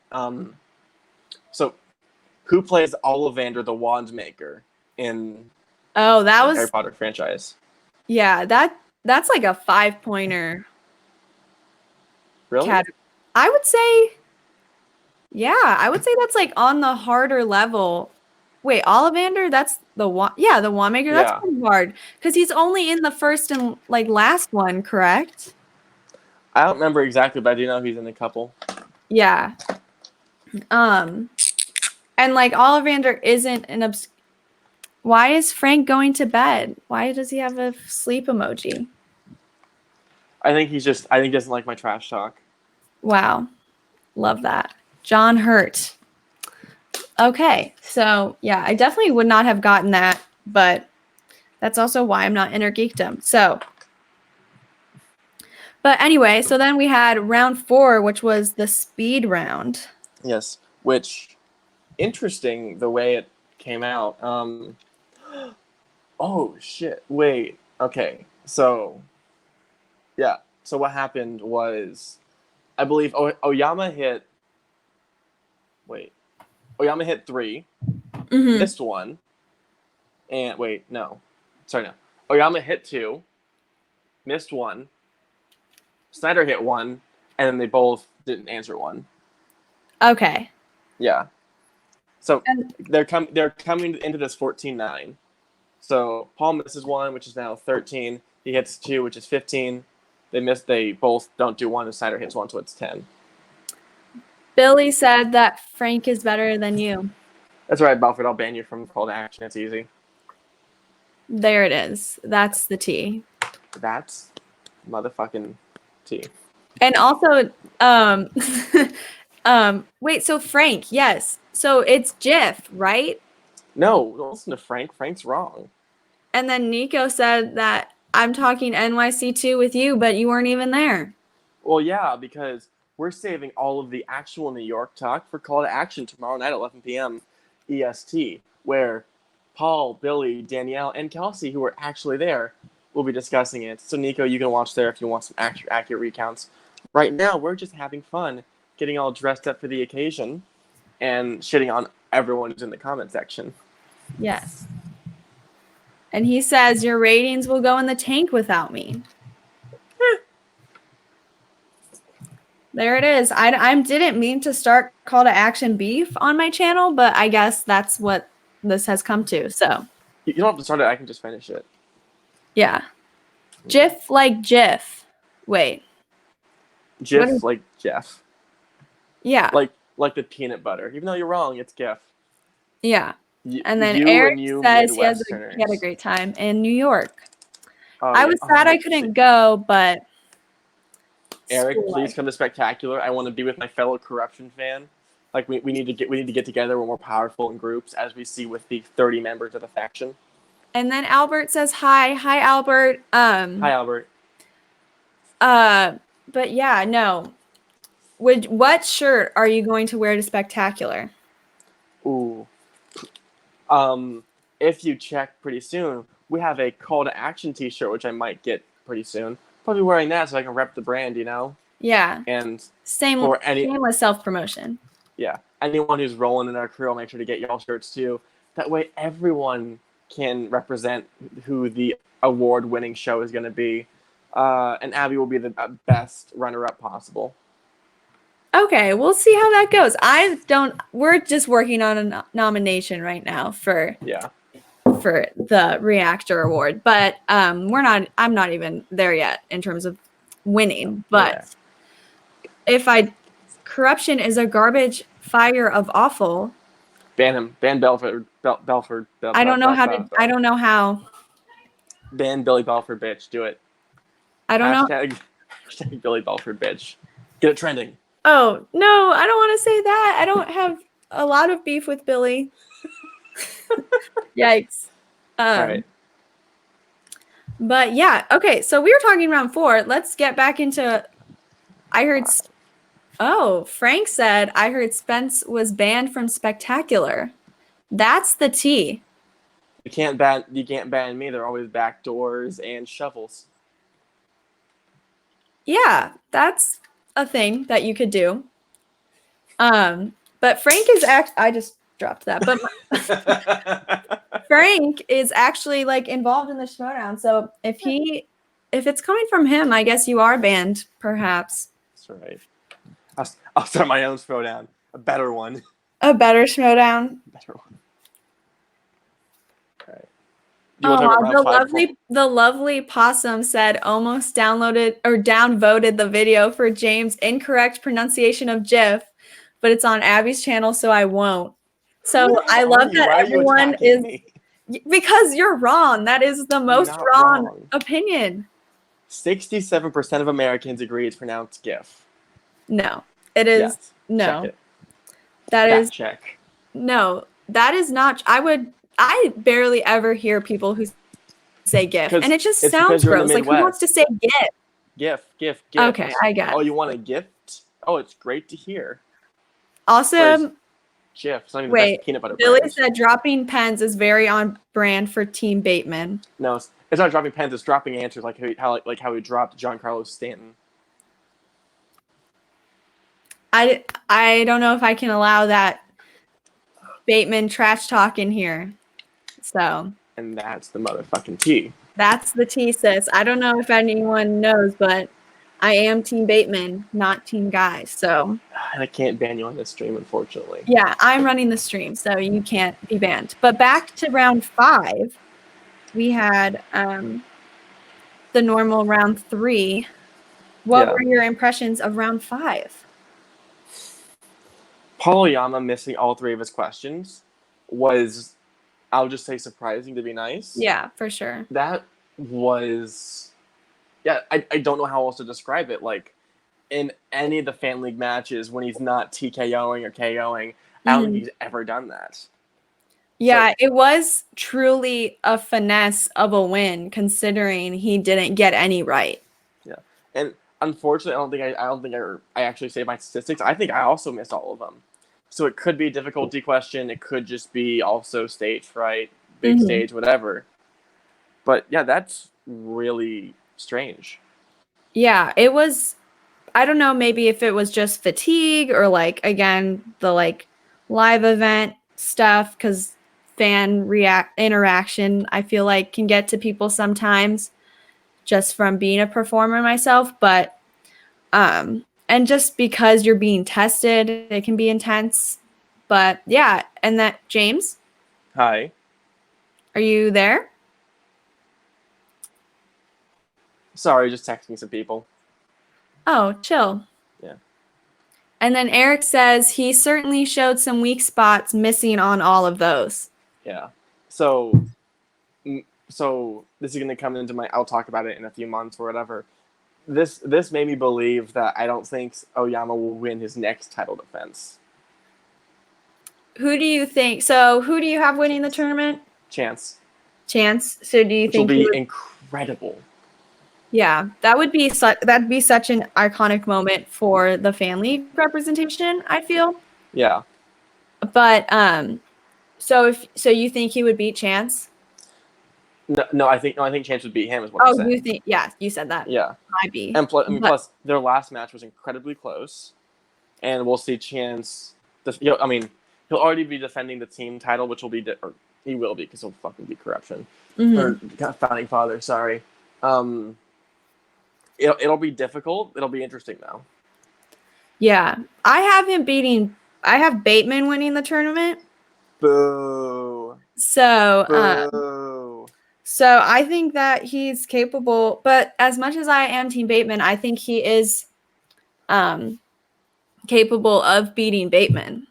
So who plays Ollivander the Wand Maker in the Harry Potter franchise? Yeah, that's like a 5-pointer. Really? I would say, I would say that's like on the harder level. Wait, Ollivander? That's the wand. Yeah, the wand maker. That's pretty hard because he's only in the first and like last one, correct? I don't remember exactly, but I do know he's in a couple. Yeah. And like Ollivander isn't an Why is Frank going to bed? Why does he have a sleep emoji? I think he doesn't like my trash talk. Wow. Love that. John Hurt. Okay. So, yeah, I definitely would not have gotten that, but that's also why I'm not inner geekdom. So, but anyway, so then we had round 4, which was the speed round. Yes, which interesting the way it came out. Oh shit! Wait. Okay. So yeah. So what happened was, I believe Oyama hit. Wait. Oyama hit 3, missed 1, and wait, no, sorry, no. Oyama hit 2, missed 1. Snyder hit 1, and then they both didn't answer 1. Okay. Yeah. So they're coming into this 14-9. So Paul misses 1, which is now 13. He hits 2, which is 15. They both don't do 1, and Snyder hits 1, so it's 10. Billy said that Frank is better than you. That's right, Belford. I'll ban you from call to action. It's easy. There it is. That's the T. That's motherfucking T. And also, wait, so Frank, yes. So it's Jif, right? No, don't listen to Frank. Frank's wrong. And then Nico said that I'm talking NYC2 with you, but you weren't even there. Well, yeah, because we're saving all of the actual New York talk for call to action tomorrow night at 11 p.m. EST, where Paul, Billy, Danielle, and Kelsey, who are actually there, will be discussing it. So, Nico, you can watch there if you want some accurate recounts. Right now, we're just having fun, getting all dressed up for the occasion, and shitting on everyone who's in the comment section. Yes. And he says your ratings will go in the tank without me. There it is. I didn't mean to start call to action beef on my channel, but I guess that's what this has come to. So You don't have to start it. I can just finish it. yeah. Jif like Jif. Wait. Jif like Jeff. Yeah. Like the peanut butter. Even though you're wrong, it's Gif. Yeah. And then Eric says he had a great time in New York. I was sad I couldn't go, but Eric, please come to Spectacular. I want to be with my fellow corruption fan. Like we need to get together. We're more powerful in groups, as we see with the 30 members of the faction. And then Albert says hi. Hi, Albert. Hi, Albert. But yeah, no. What shirt are you going to wear to Spectacular? Ooh. If you check pretty soon, we have a call to action T-shirt, which I might get pretty soon. Probably wearing that so I can rep the brand, you know. Yeah. And same with self-promotion. Yeah. Anyone who's rolling in our crew, I'll make sure to get y'all shirts too. That way, everyone can represent who the award-winning show is going to be. And Abby will be the best runner-up possible. Okay, we'll see how that goes. We're just working on a nomination right now for the Reactor Award, but I'm not even there yet in terms of winning. But corruption is a garbage fire of awful. Ban him. Ban Belford. I don't know how. Ban Billy Belford, bitch. Do it. I don't know. Hashtag Billy Belford, bitch. Get it trending. Oh, no, I don't want to say that. I don't have a lot of beef with Billy. Yikes. All right. But yeah, okay, so we were talking round 4. Let's get back into Frank said, I heard Spence was banned from Spectacular. That's the T. You can't ban me. There are always back doors and shovels. Yeah, that's a thing that you could do. But Frank is I just dropped that. But Frank is actually like involved in the showdown. So if it's coming from him, I guess you are banned, perhaps. That's right. I'll start my own showdown. A better one. A better showdown. Better one. The lovely possum said almost downvoted the video for James' incorrect pronunciation of Jif, but it's on Abby's channel, so I won't. So I love that everyone is. Because you're wrong. That is the most not wrong opinion. 67% of Americans agree it's pronounced GIF. No, it is. Yes. No. Check it. That Fact is. check. No, that is not. I barely ever hear people who say GIF, and it just sounds gross. Like, who wants to say GIF? GIF. Okay, I got it. Oh, you want a gift? Oh, it's great to hear. Also, GIF. It's not even the wait, best peanut butter Billy brand. said dropping pens is very on brand for Team Bateman. No, it's not dropping pens. It's dropping answers, like how he dropped Giancarlo Stanton. I don't know if I can allow that Bateman trash talk in here. So. And that's the motherfucking tea. That's the tea, sis. I don't know if anyone knows, but I am Team Bateman, not Team Guys. So. And I can't ban you on this stream, unfortunately. Yeah, I'm running the stream, so you can't be banned. But back to round 5, we had the normal round 3. What were your impressions of round 5? Paul Oyama missing all 3 of his questions was, I'll just say, surprising to be nice. Yeah, for sure. That was, I don't know how else to describe it. Like, in any of the Fan League matches, when he's not TKOing or KOing, I don't think he's ever done that. Yeah, it was truly a finesse of a win, considering he didn't get any right. Yeah, and unfortunately, I don't think I actually saved my statistics. I think I also missed all of them. So it could be a difficulty question. It could just be also stage fright, big stage, whatever. But yeah, that's really strange. Yeah, it was. I don't know, maybe if it was just fatigue or like, again, the like live event stuff, because fan interaction, I feel like, can get to people sometimes just from being a performer myself. But and just because you're being tested, it can be intense. But yeah, and that James. Hi. Are you there? Sorry, just texting some people. Oh, chill. Yeah. And then Eric says he certainly showed some weak spots, missing on all of those. Yeah. So this is going to come into I'll talk about it in a few months or whatever. This made me believe that I don't think Oyama will win his next title defense. Who do you think? So who do you have winning the tournament? Chance. So do you think will be incredible? Yeah, that'd be such an iconic moment for the Fan League representation, I feel. Yeah. But so you think he would beat Chance? No, I think Chance would beat him. Is what I'm saying. You think? Yeah, you said that. Yeah, might be. And plus, their last match was incredibly close, and we'll see Chance. He'll already be defending the team title, which will be, or he will be, because he'll fucking be Corruption or Founding Father. Sorry. It'll be difficult. It'll be interesting though. Yeah, I have Bateman winning the tournament. Boo. So I think that he's capable, but as much as I am Team Bateman, I think he is capable of beating Bateman.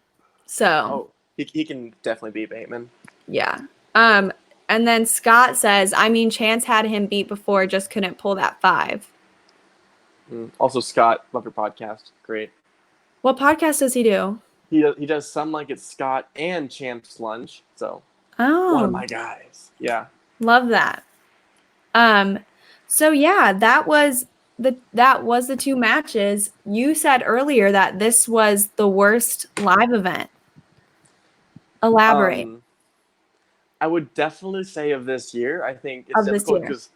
So he can definitely beat Bateman. Yeah. And then Scott says, Chance had him beat before, just couldn't pull that 5. Also, Scott, love your podcast. Great. What podcast does he do? He does some like it's Scott and Champ's Lunch. So one of my guys. Yeah. Love that. So yeah, that was the 2 matches. You said earlier that this was the worst live event. Elaborate. I would definitely say of this year. I think it's difficult because,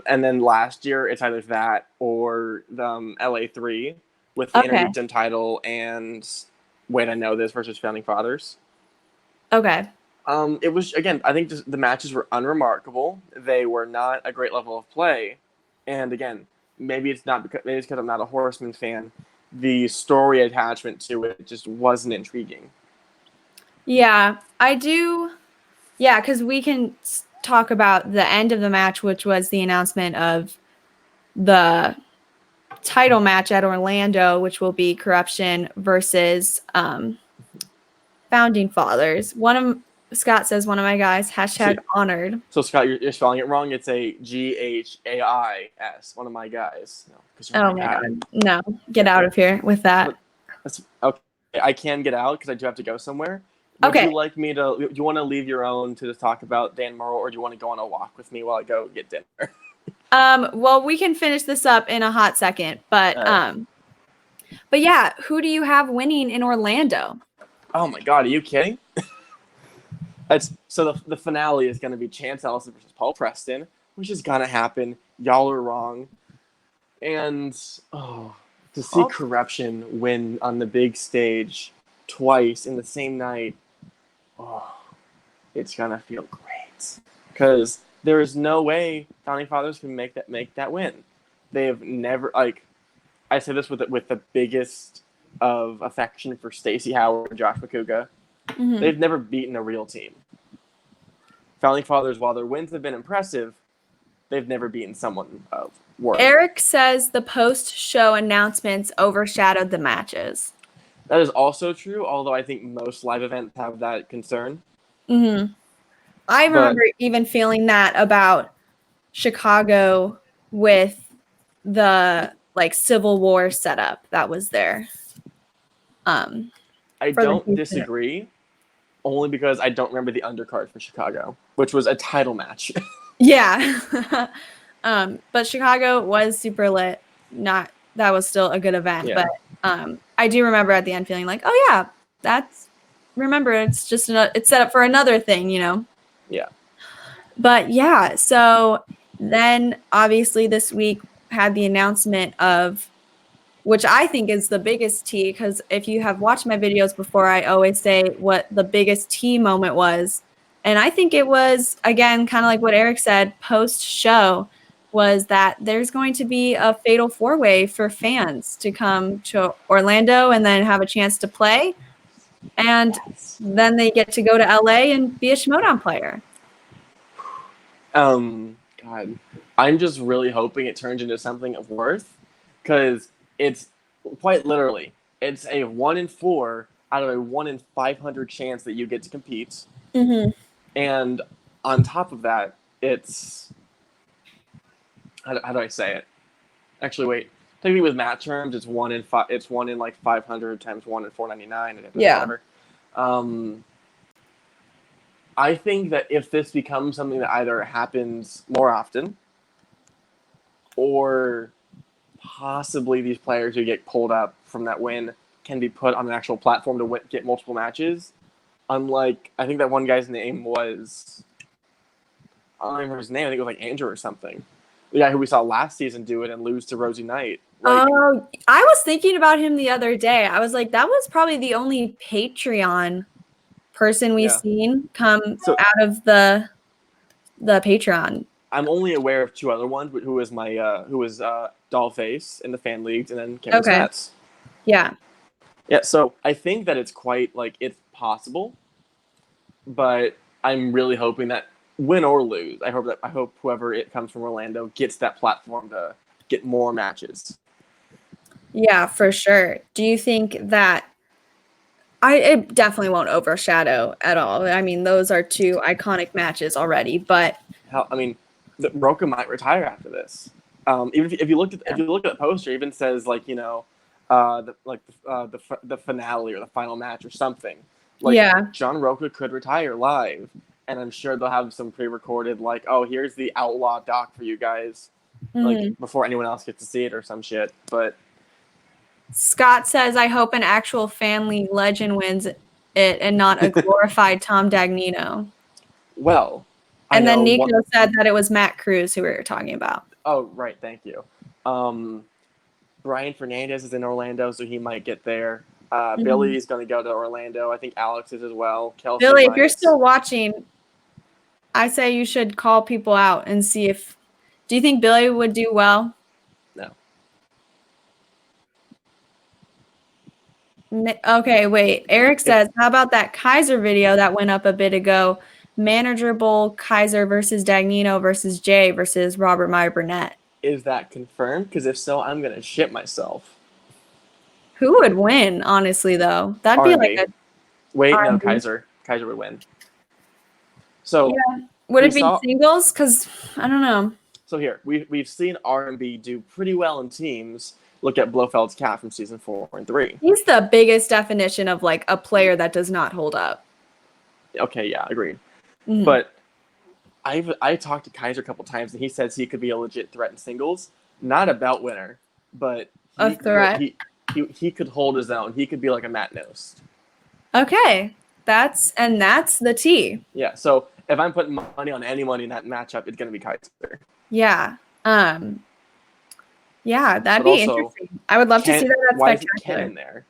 and then last year it's either that or the LA3 with the Interlegion title and Wait I Know This versus Founding Fathers. Okay. It was, again, I think the matches were unremarkable. They were not a great level of play, and again, maybe it's because I'm not a Horseman fan. The story attachment to it just wasn't intriguing. Yeah, I do. Yeah, because we can talk about the end of the match, which was the announcement of the title match at Orlando, which will be Corruption versus Founding Fathers. Scott says one of my guys. Hashtag honored. So Scott, you're spelling it wrong. It's a Ghais. One of my guys. No, oh my God. No, get out of here with that. That's okay. I can get out because I do have to go somewhere. Would you like me to? Do you want to leave your own to just talk about Dan Murrell, or do you want to go on a walk with me while I go get dinner? Well, we can finish this up in a hot second, but yeah, who do you have winning in Orlando? Oh my God, are you kidding? So the finale is going to be Chance Ellison versus Paul Preston, which is going to happen. Y'all are wrong. And to see corruption win on the big stage twice in the same night, it's going to feel great. Because there is no way Founding Fathers can make that win. They have never, I say this with the biggest of affection for Stacey Howard and Josh McCouga. Mm-hmm. They've never beaten a real team. Founding Fathers, while their wins have been impressive, they've never beaten someone of worth. Eric says the post-show announcements overshadowed the matches. That is also true, although I think most live events have that concern. Mm-hmm. I remember even feeling that about Chicago with the Civil War setup that was there. I don't disagree, only because I don't remember the undercard for Chicago, which was a title match. Yeah. But Chicago was super lit. That was still a good event. Yeah. But I do remember at the end feeling like, oh yeah, it's just it's set up for another thing, Yeah. But yeah, so then obviously this week had the announcement of, which I think is the biggest tea, because if you have watched my videos before, I always say what the biggest tea moment was. And I think it was, again, kind of like what Eric said, post-show, was that there's going to be a fatal four-way for fans to come to Orlando and then have a chance to play. And then they get to go to LA and be a Schmoedown player. God, I'm just really hoping it turns into something of worth, because it's quite literally, it's a 1 in 4 out of a 1 in 500 chance that you get to compete. Mm-hmm. And on top of that, it's, how do I say it? Actually, wait. Technically, with mat terms, it's 1 in 5. It's 1 in 500 times 1 in 499. And yeah. Whatever. I think that if this becomes something that either happens more often, or possibly these players who get pulled up from that win can be put on an actual platform to get multiple matches. Unlike, I think that one guy's name was, I don't remember his name. I think it was Andrew or something. The guy who we saw last season do it and lose to Rosie Knight. I was thinking about him the other day. I was like, that was probably the only Patreon person we've seen come out of the Patreon. I'm only aware of 2 other ones, who was Dollface in the fan leagues, and then Cameron Spence. Yeah. Yeah, so I think that it's quite, it's possible, but I'm really hoping that, win or lose, I hope whoever it comes from Orlando gets that platform to get more matches. Yeah, for sure. Do you think that it definitely won't overshadow at all? I mean, those are 2 iconic matches already, but Roka might retire after this. Even if you look at the poster, it even says the finale or the final match or something. John Roka could retire live, and I'm sure they'll have some pre-recorded here's the outlaw doc for you guys, before anyone else gets to see it or some shit. But Scott says, I hope an actual family legend wins it and not a glorified Tom Dagnino. Well, and then Nico said that it was Matt Cruz who we were talking about. Oh, right. Thank you. Brian Fernandez is in Orlando, so he might get there. Billy's going to go to Orlando. I think Alex is as well. Kelsey, Billy, if you're still watching, I say you should call people out and see if – do you think Billy would do well? No. Okay, wait. Eric says, how about that Kaiser video that went up a bit ago? Manageable Kaiser versus Dagnino versus Jay versus Robert Meyer Burnett. Is that confirmed? Because if so, I'm going to shit myself. Who would win, honestly, though? That'd R&B. be Wait, R&B. No, Kaiser. Kaiser would win. So would we it be saw singles? Because I don't know. So here we've seen R&B do pretty well in teams. Look at Blofeld's cat from season 4 and 3. He's the biggest definition of like a player that does not hold up. Okay, yeah, agreed. Mhm. But I talked to Kaiser a couple times, and he says he could be a legit threat in singles. Not a belt winner, but A threat. he could hold his own. He could be like a Matt Nost. Okay, that's the T. Yeah. So if I'm putting money on anyone in that matchup, it's gonna be Kaiser. Yeah. Yeah, that'd But be also, interesting. I would love to see that at why is it Spectacular. Ken in there?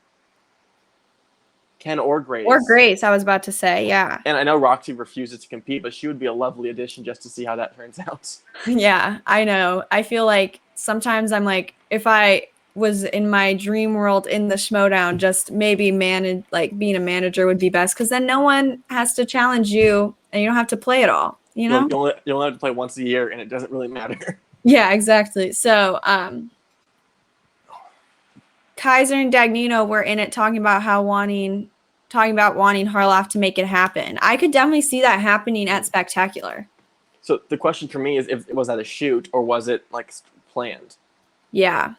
Ken or Grace. Or Grace, I was about to say, yeah. And I know Roxy refuses to compete, but she would be a lovely addition just to see how that turns out. Yeah, I know. I feel like sometimes I'm like, if I was in my dream world in the Schmodown, just maybe being a manager would be best, because then no one has to challenge you and you don't have to play it all, you know? You only have to play once a year, and it doesn't really matter. Yeah, exactly. So, Kaiser and Dagnino were in it talking about wanting Harloff to make it happen. I could definitely see that happening at Spectacular. So the question for me is, was that a shoot or was it like planned? Yeah.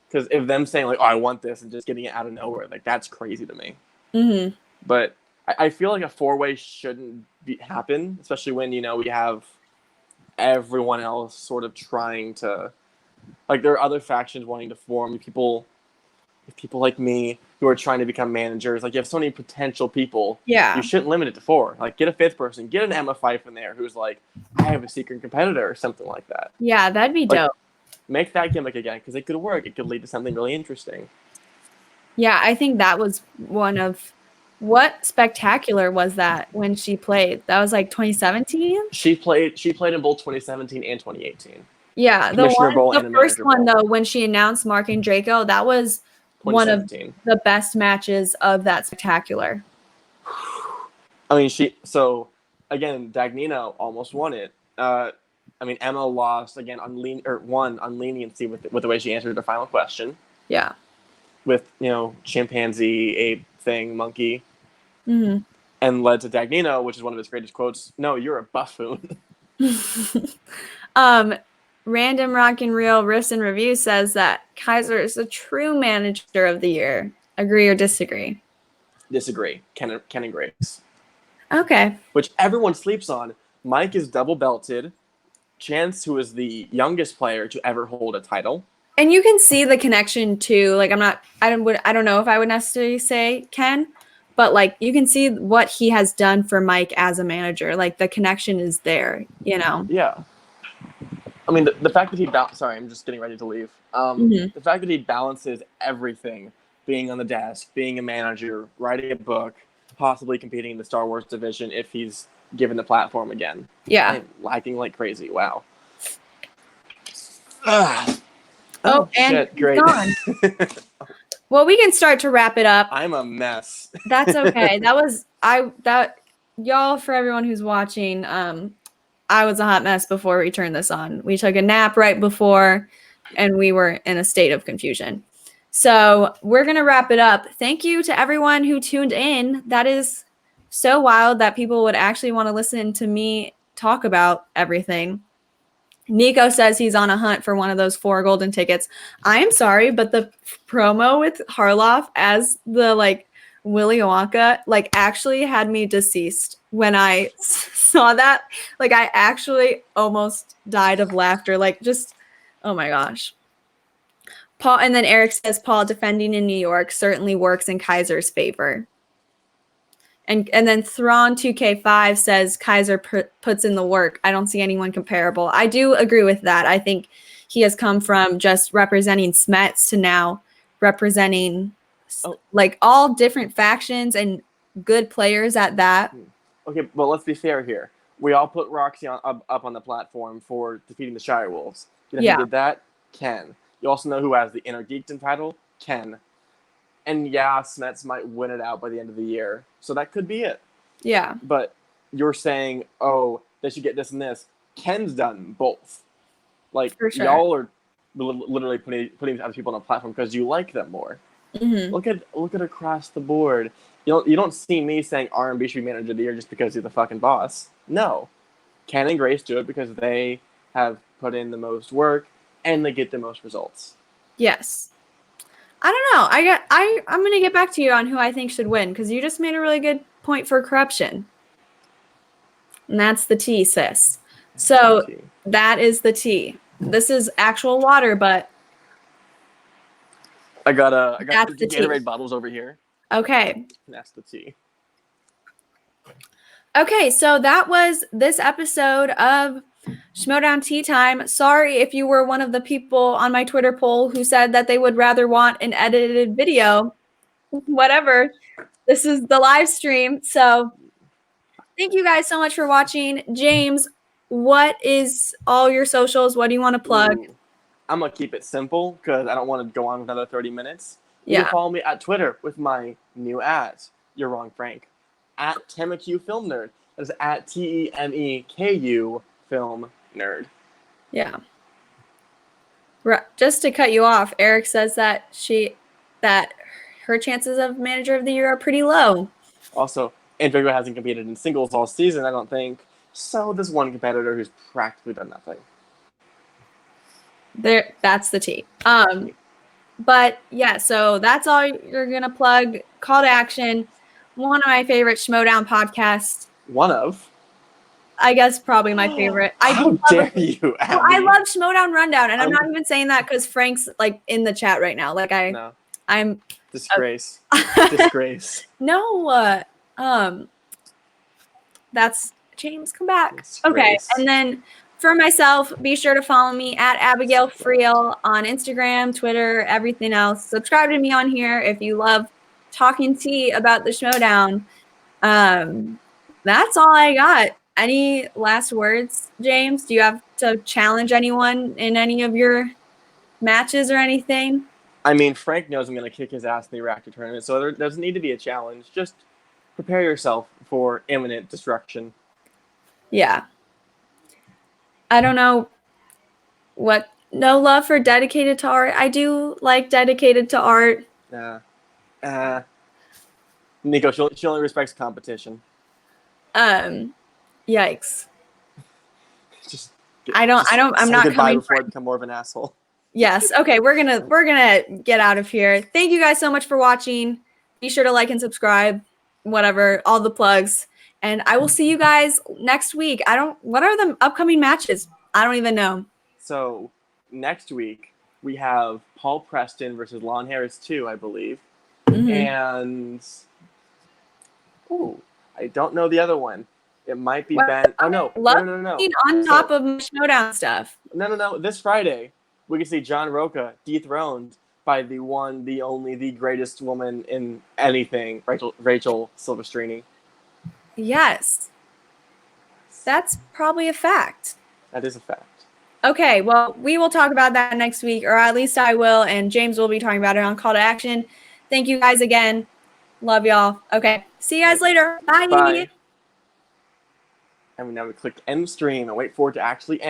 Because if them saying like, "Oh, I want this," and just getting it out of nowhere, like that's crazy to me. Mm-hmm. But I feel like a 4-way shouldn't happen, especially when we have everyone else sort of trying to, like, there are other factions wanting to form. People like me who are trying to become managers, like you have so many potential people. Yeah. You shouldn't limit it to 4. Like get a 5th person, get an Emma Fife in there who's like, I have a secret competitor or something like that. Yeah, that'd be dope. Make that gimmick again, because it could work. It could lead to something really interesting. Yeah, I think that was one of what Spectacular was that when she played? That was like 2017? She played in both 2017 and 2018. Yeah, the first one though, when she announced Mark and Draco, that was one of the best matches of that Spectacular. I mean, again, Dagnino almost won it. I mean, Emma lost again won on leniency with the way she answered the final question. Yeah. With chimpanzee, ape thing, monkey, mm-hmm. and led to Dagnino, which is one of his greatest quotes. No, you're a buffoon. Random Rock and Real Riffs and Reviews says that Kaiser is the true manager of the year. Agree or disagree? Disagree. Ken and Grace. Okay. Which everyone sleeps on. Mike is double belted. Chance, who is the youngest player to ever hold a title. And you can see the connection to, like, I don't know if I would necessarily say Ken, but like you can see what he has done for Mike as a manager. Like the connection is there, Yeah. I mean, the fact that he sorry, I'm just getting ready to leave. The fact that he balances everything, being on the desk, being a manager, writing a book, possibly competing in the Star Wars division if he's given the platform again. Yeah. I'm lacking like crazy. Wow. Oh, and shit, great. Well, we can start to wrap it up. I'm a mess. That's okay. Y'all, for everyone who's watching, I was a hot mess before we turned this on. We took a nap right before, and we were in a state of confusion. So we're going to wrap it up. Thank you to everyone who tuned in. That is so wild that people would actually want to listen to me talk about everything. Nico says he's on a hunt for one of those 4 golden tickets. I am sorry, but the promo with Harloff as the Willy Wonka actually had me deceased when I saw that. I actually almost died of laughter. Oh my gosh. Paul, and then Eric says Paul defending in New York certainly works in Kaiser's favor. And then Thrawn 2K5 says Kaiser puts in the work. I don't see anyone comparable. I do agree with that. I think he has come from just representing Smets to now representing all different factions and good players at that. Okay, but let's be fair here. We all put Roxy up on the platform for defeating the Shire Wolves. You know who did that? Ken. You also know who has the Inner Geekdom title? Ken. And yeah, Smets might win it out by the end of the year. So that could be it. Yeah. But you're saying, oh, they should get this and this. Ken's done both. For sure. Y'all are literally putting other people on a platform because you like them more. Mm-hmm. Look at across the board. You don't see me saying R&B should be manager of the year just because he's the fucking boss. No, Ken and Grace do it because they have put in the most work and they get the most results. Yes. I don't know. I'm gonna get back to you on who I think should win because you just made a really good point for corruption. And that's the tea, sis. So that is the tea. This is actual water, but I got the Gatorade bottles over here. Okay. That's the tea. Okay, so that was this episode of Schmodown Tea Time. Sorry if you were one of the people on my Twitter poll who said that they would rather want an edited video. Whatever. This is the live stream. So thank you guys so much for watching. James, what is all your socials? What do you want to plug? Ooh. I'm going to keep it simple because I don't want to go on another 30 minutes. Yeah. You can follow me at Twitter with my new @. You're wrong, Frank. At Temeku Film Nerd. That is at TEMEKU Film Nerd. Yeah. Just to cut you off, Eric says that her chances of manager of the year are pretty low. Also, Andrea hasn't competed in singles all season, I don't think. So there's one competitor who's practically done nothing. That's the tea. But yeah, so that's all you're gonna plug. Call to action. One of my favorite Schmodown podcasts. One of? I guess probably my favorite. How dare you? Well, I love Schmodown Rundown, and I'm not even saying that because Frank's like in the chat right now. Like I'm disgrace. Disgrace. No, that's James. Come back. Disgrace. Okay, and then for myself, be sure to follow me at Abigail Friel on Instagram, Twitter, everything else. Subscribe to me on here if you love talking tea about the Schmodown. That's all I got. Any last words, James? Do you have to challenge anyone in any of your matches or anything? I mean, Frank knows I'm going to kick his ass in the reactor tournament, so there doesn't need to be a challenge. Just prepare yourself for imminent destruction. Yeah. I don't know what. No love for dedicated to art. I do like dedicated to art. Nico, she only respects competition. Yikes. I'm not coming before I become more of an asshole. Yes. Okay, we're gonna get out of here. Thank you guys so much for watching. Be sure to like and subscribe, whatever, all the plugs. And I will see you guys next week. What are the upcoming matches? I don't even know. So next week we have Paul Preston versus Lon Harris 2, I believe. Mm-hmm. And I don't know the other one. It might be Ben. Oh no. No. On top of Schmodown stuff. No. This Friday we can see John Roca dethroned by the one, the only, the greatest woman in anything, Rachel Silvestrini. Yes. That's probably a fact. That is a fact. Okay, well, we will talk about that next week, or at least I will, and James will be talking about it on Call to Action. Thank you guys again. Love y'all. Okay, see you guys later. Bye. And now we click end stream and wait for it to actually end.